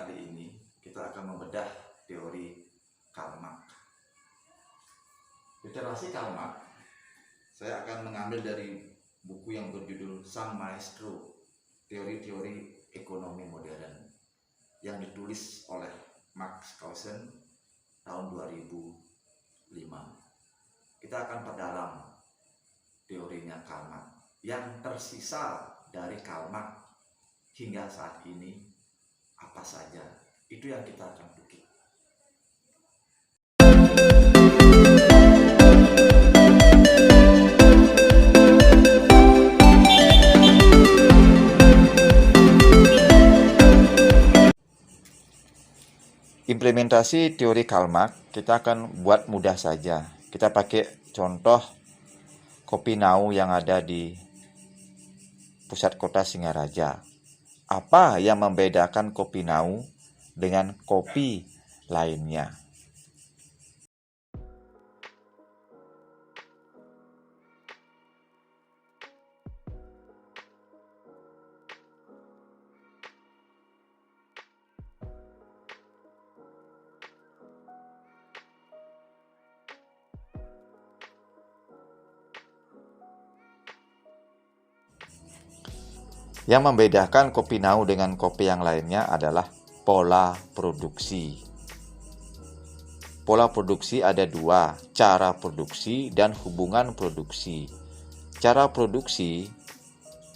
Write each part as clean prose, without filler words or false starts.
kali ini kita akan membedah teori Karl Marx. Literasi Karl Marx saya akan mengambil dari buku yang berjudul Sang Maestro, Teori-Teori Ekonomi Modern, yang ditulis oleh Max Kausen tahun 2005. Kita akan perdalam teorinya Karl Marx yang tersisa dari Karl Marx hingga saat ini. Apa saja itu yang kita akan bukti. Implementasi teori Karl Marx kita akan buat mudah saja. Kita pakai contoh Kopi Now yang ada di pusat kota Singaraja. Apa yang membedakan Kopi Now dengan kopi lainnya? Yang membedakan Kopi Now dengan kopi yang lainnya adalah pola produksi. Pola produksi ada dua, cara produksi dan hubungan produksi. Cara produksi,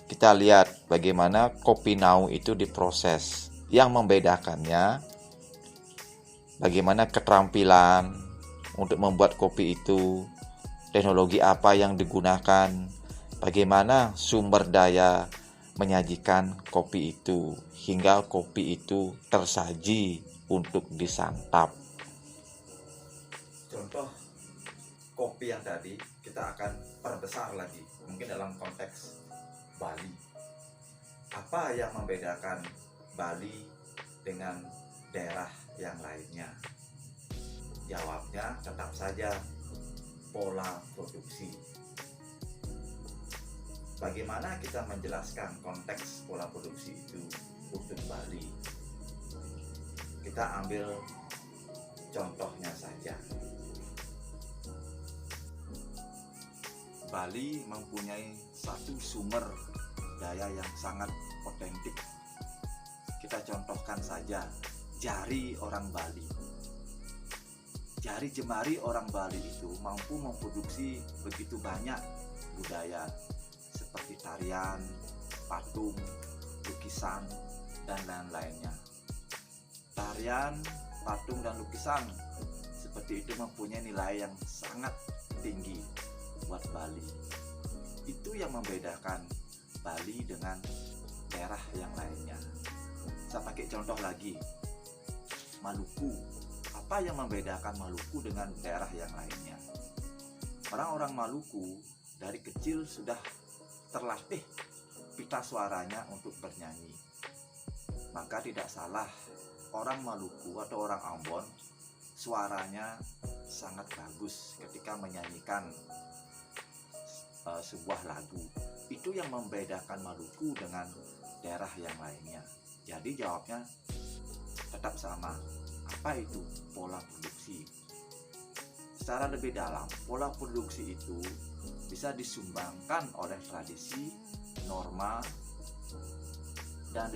kita lihat bagaimana Kopi Now itu diproses. Yang membedakannya, bagaimana keterampilan untuk membuat kopi itu, teknologi apa yang digunakan, bagaimana sumber daya menyajikan kopi itu hingga kopi itu tersaji untuk disantap. Contoh kopi yang tadi kita akan perbesar lagi, mungkin dalam konteks Bali. Apa yang membedakan Bali dengan daerah yang lainnya? Jawabnya tetap saja pola produksi. Bagaimana kita menjelaskan konteks pola produksi itu untuk Bali? Kita ambil contohnya saja. Bali mempunyai satu sumber daya yang sangat otentik. Kita contohkan saja jari orang Bali. Jari jemari orang Bali itu mampu memproduksi begitu banyak budaya seperti tarian, patung, lukisan, dan lain-lainnya. Tarian, patung, dan lukisan seperti itu mempunyai nilai yang sangat tinggi buat Bali. Itu yang membedakan Bali dengan daerah yang lainnya. Saya pakai contoh lagi, Maluku. Apa yang membedakan Maluku dengan daerah yang lainnya? Orang-orang Maluku dari kecil sudah terlatih pita suaranya untuk bernyanyi. Maka tidak salah orang Maluku atau orang Ambon suaranya sangat bagus ketika menyanyikan sebuah lagu. Itu yang membedakan Maluku dengan daerah yang lainnya. Jadi jawabnya tetap sama. Apa itu pola produksi? Secara lebih dalam, pola produksi itu bisa disumbangkan oleh tradisi, norma, dan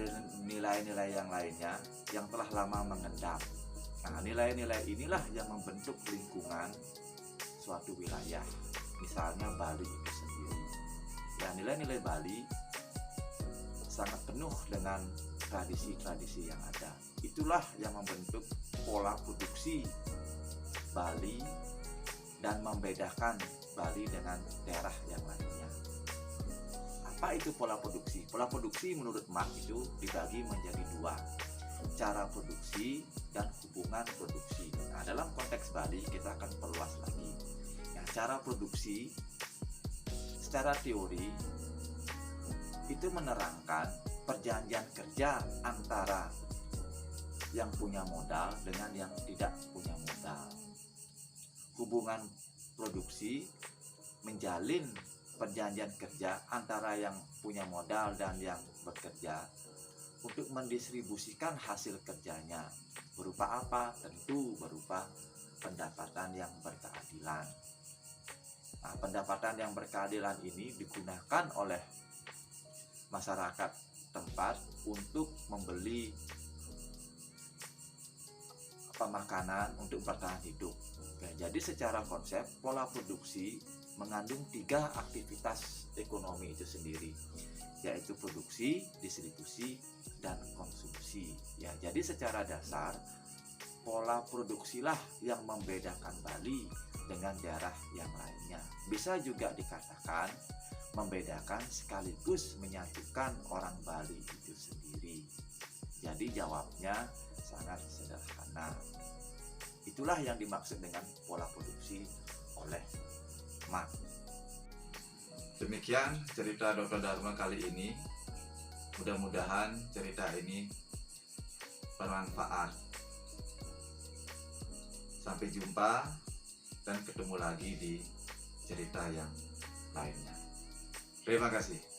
nilai-nilai yang lainnya yang telah lama mengendap. Nah, nilai-nilai inilah yang membentuk lingkungan suatu wilayah, misalnya Bali itu sendiri. Ya, nilai-nilai Bali sangat penuh dengan tradisi-tradisi yang ada. Itulah yang membentuk pola produksi Bali dan membedakan Bali dengan daerah yang lainnya. Apa itu pola produksi? Pola produksi menurut Marx itu dibagi menjadi dua, cara produksi dan hubungan produksi. Nah, dalam konteks Bali kita akan perluas lagi. Yang cara produksi secara teori itu menerangkan perjanjian kerja antara yang punya modal dengan yang tidak punya modal. Hubungan produksi menjalin perjanjian kerja antara yang punya modal dan yang bekerja untuk mendistribusikan hasil kerjanya. Berupa apa? Tentu berupa pendapatan yang berkeadilan. Nah, pendapatan yang berkeadilan ini digunakan oleh masyarakat tempat untuk membeli makanan untuk bertahan hidup. Jadi secara konsep pola produksi mengandung 3 aktivitas ekonomi itu sendiri, yaitu produksi, distribusi, dan konsumsi. Ya, jadi secara dasar pola produksilah yang membedakan Bali dengan daerah yang lainnya. Bisa juga dikatakan membedakan sekaligus menyatukan orang Bali itu sendiri. Jadi jawabnya sangat sederhana. Itulah yang dimaksud dengan pola produksi oleh Marx. Demikian cerita Dr. Dharma kali ini. Mudah-mudahan cerita ini bermanfaat. Sampai jumpa dan ketemu lagi di cerita yang lainnya. Terima kasih.